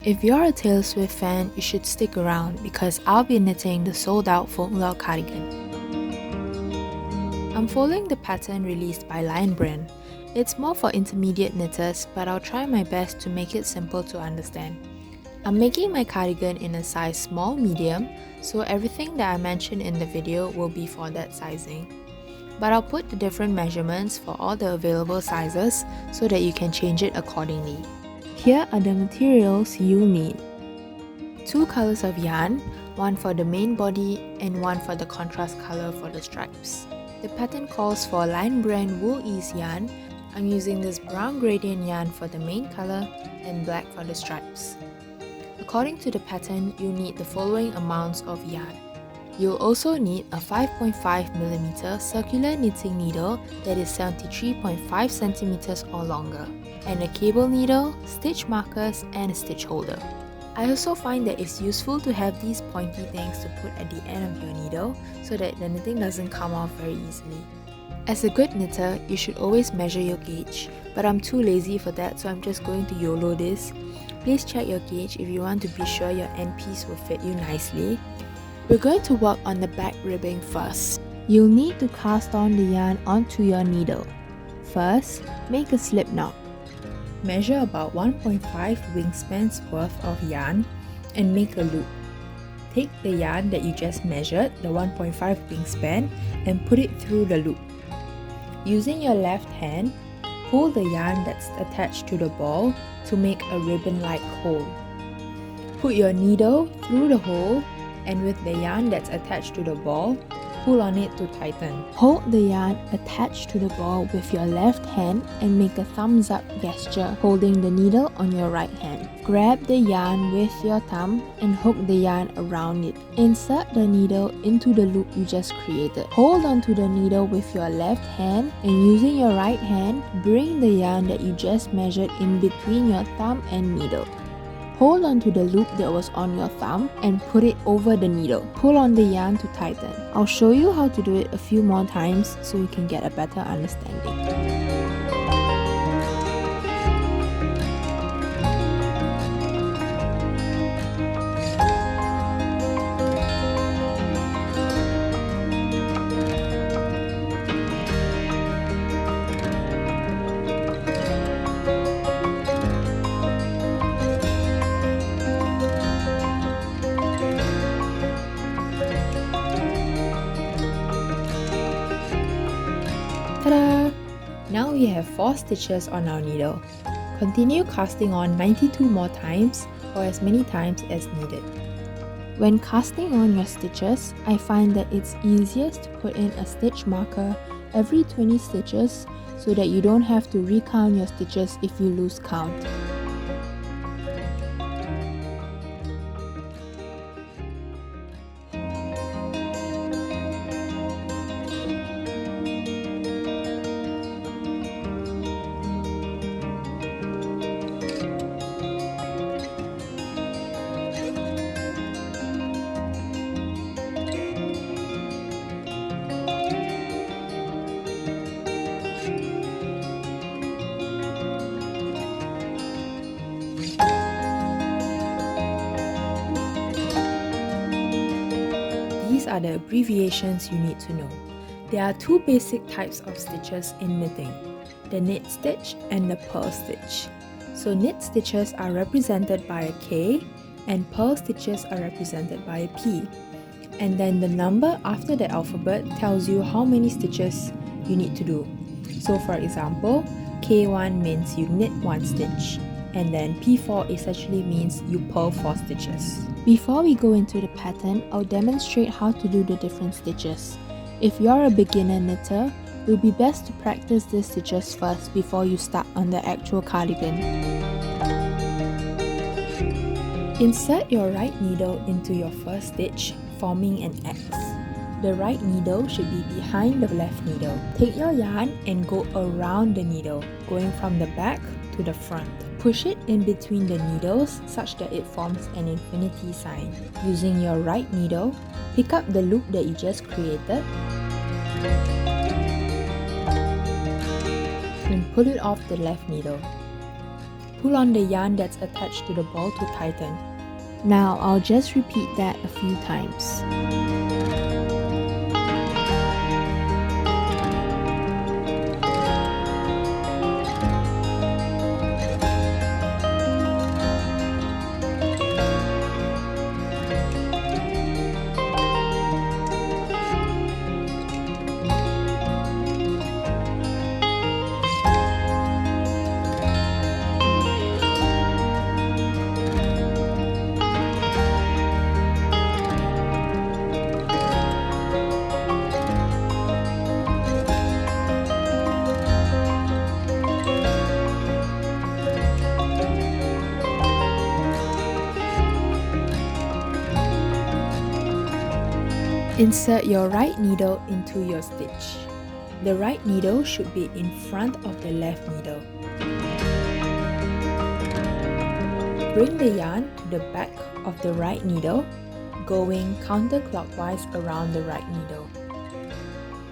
If you're a Taylor Swift fan, you should stick around because I'll be knitting the sold-out folklore cardigan. I'm following the pattern released by Lion brand. It's more for intermediate knitters, but I'll try my best to make it simple to understand. I'm making my cardigan in a size small-medium, so everything that I mentioned in the video will be for that sizing. But I'll put the different measurements for all the available sizes so that you can change it accordingly. Here are the materials you'll need. 2 colors of yarn, one for the main body and one for the contrast color for the stripes. The pattern calls for Lion brand wool ease yarn. I'm using this brown gradient yarn for the main color and black for the stripes. According to the pattern, you'll need the following amounts of yarn. You'll also need a 5.5mm circular knitting needle that is 73.5 centimeters or longer, and a cable needle, stitch markers, and a stitch holder. I also find that it's useful to have these pointy things to put at the end of your needle so that the knitting doesn't come off very easily. As a good knitter, you should always measure your gauge, but I'm too lazy for that, so I'm just going to YOLO this. Please check your gauge if you want to be sure your end piece will fit you nicely. We're going to work on the back ribbing first. You'll need to cast on the yarn onto your needle. First, make a slip knot. Measure about 1.5 wingspans worth of yarn and make a loop. Take the yarn that you just measured, the 1.5 wingspan, and put it through the loop. Using your left hand, pull the yarn that's attached to the ball to make a ribbon-like hole. Put your needle through the hole, and with the yarn that's attached to the ball, pull on it to tighten. Hold the yarn attached to the ball with your left hand and make a thumbs up gesture holding the needle on your right hand. Grab the yarn with your thumb and hook the yarn around it. Insert the needle into the loop you just created. Hold onto the needle with your left hand and using your right hand, bring the yarn that you just measured in between your thumb and needle. Hold on to the loop that was on your thumb and put it over the needle. Pull on the yarn to tighten. I'll show you how to do it a few more times so you can get a better understanding. Ta-da! Now we have 4 stitches on our needle. Continue casting on 92 more times or as many times as needed. When casting on your stitches, I find that it's easiest to put in a stitch marker every 20 stitches so that you don't have to recount your stitches if you lose count. These are the abbreviations you need to know. There are 2 basic types of stitches in knitting, the knit stitch and the purl stitch. So knit stitches are represented by a K and purl stitches are represented by a P. And then the number after the alphabet tells you how many stitches you need to do. So for example, K1 means you knit 1 stitch, and then P4 essentially means you purl 4 stitches. Before we go into the pattern, I'll demonstrate how to do the different stitches. If you're a beginner knitter, it will be best to practice these stitches first before you start on the actual cardigan. Insert your right needle into your first stitch, forming an X. The right needle should be behind the left needle. Take your yarn and go around the needle, going from the back to the front. Push it in between the needles such that it forms an infinity sign. Using your right needle, pick up the loop that you just created and pull it off the left needle. pull on the yarn that's attached to the ball to tighten. Now I'll just repeat that a few times. Insert your right needle into your stitch. The right needle should be in front of the left needle. Bring the yarn to the back of the right needle, going counterclockwise around the right needle.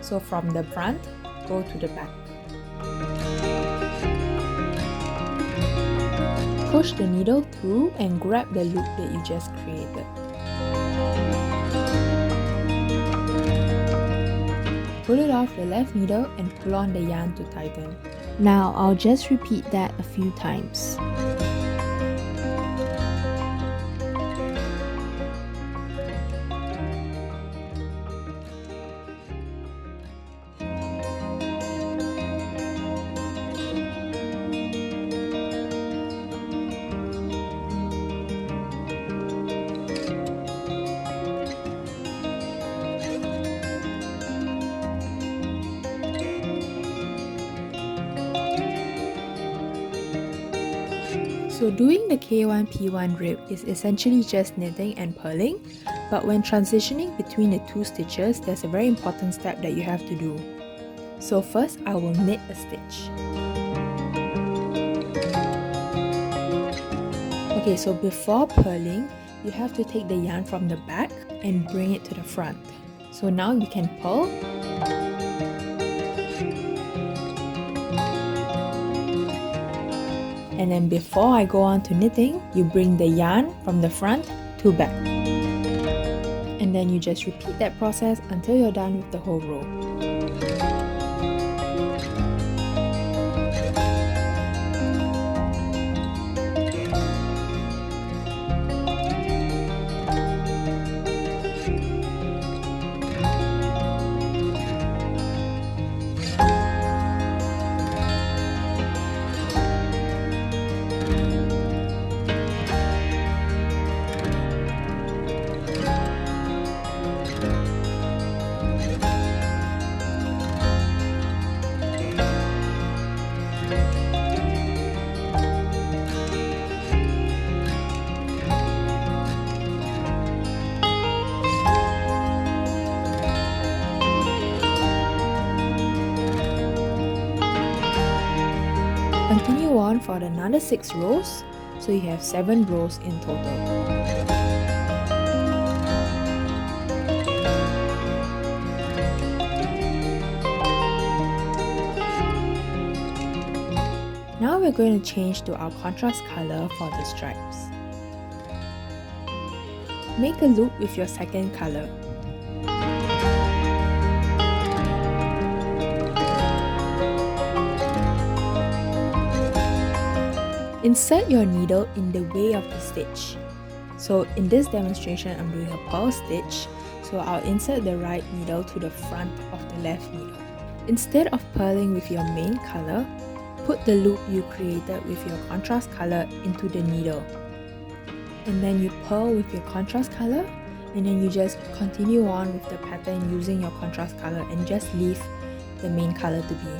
So from the front, go to the back. Push the needle through and grab the loop that you just created. Pull it off the left needle and pull on the yarn to tighten. Now I'll just repeat that a few times. So doing the K1P1 rib is essentially just knitting and purling, but when transitioning between the two stitches, there's a very important step that you have to do. So first, I will knit a stitch. Okay, so before purling, you have to take the yarn from the back and bring it to the front. So now you can purl. And then before I go on to knitting, you bring the yarn from the front to back. And then you just repeat that process until you're done with the whole row. Continue on for another 6 rows, so you have 7 rows in total. Now we're going to change to our contrast color for the stripes. Make a loop with your second color. Insert your needle in the way of the stitch. So in this demonstration, I'm doing a purl stitch, so I'll insert the right needle to the front of the left needle. Instead of purling with your main color, put the loop you created with your contrast color into the needle. And then you purl with your contrast color, and then you just continue on with the pattern using your contrast color and just leave the main color to be.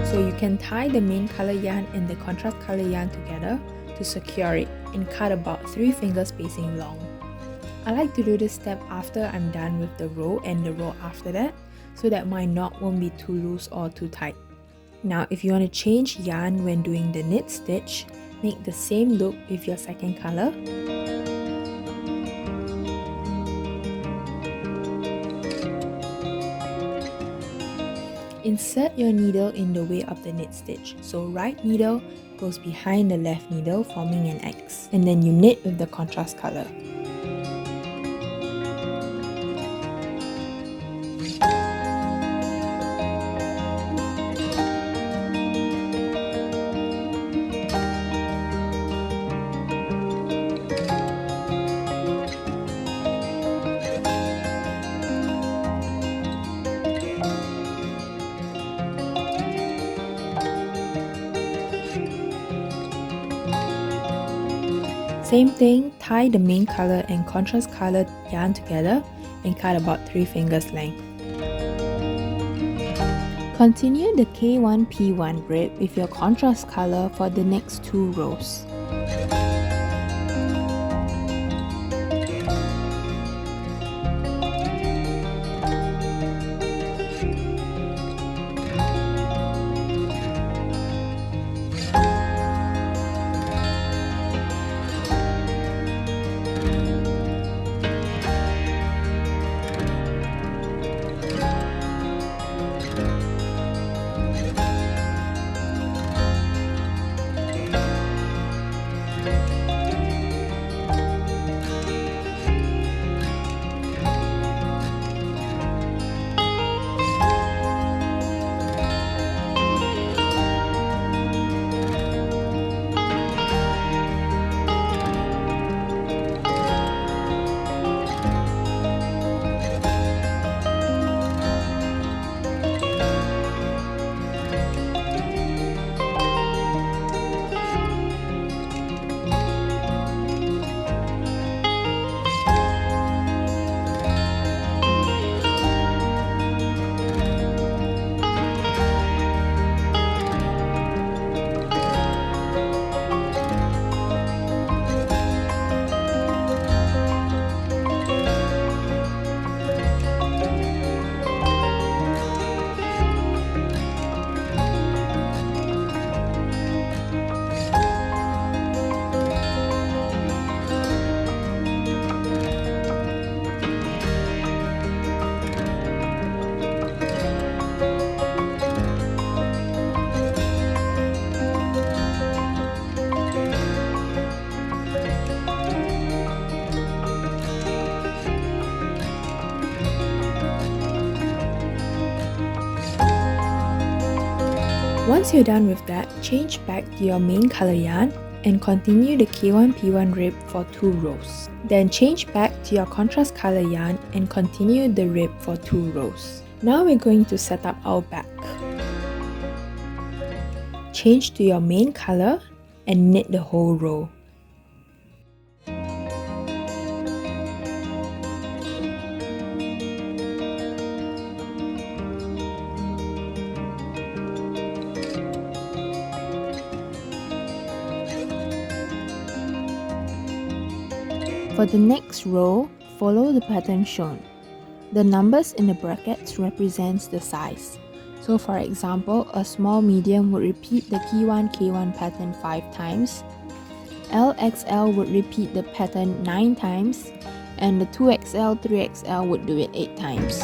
So you can tie the main color yarn and the contrast color yarn together to secure it and cut about 3 finger spacing long. I like to do this step after I'm done with the row and the row after that, so that my knot won't be too loose or too tight. Now if you want to change yarn when doing the knit stitch, Make the same loop with your second color. Insert your needle in the way of the knit stitch, so right needle goes behind the left needle, forming an X, and then you knit with the contrast color. Same thing, tie the main color and contrast colored yarn together and cut about 3 fingers length. Continue the K1P1 rib with your contrast color for the next 2 rows. Once you're done with that, change back to your main color yarn and continue the K1P1 rib for 2 rows. Then change back to your contrast color yarn and continue the rib for 2 rows. Now we're going to set up our back. Change to your main color and knit the whole row. For the next row, follow the pattern shown. The numbers in the brackets represents the size. So for example, a small medium would repeat the K1 K1 pattern 5 times, LXL would repeat the pattern 9 times, and the 2XL 3XL would do it 8 times.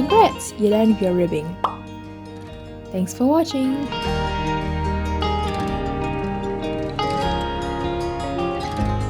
Congrats! You're done with your ribbing. Thanks for watching!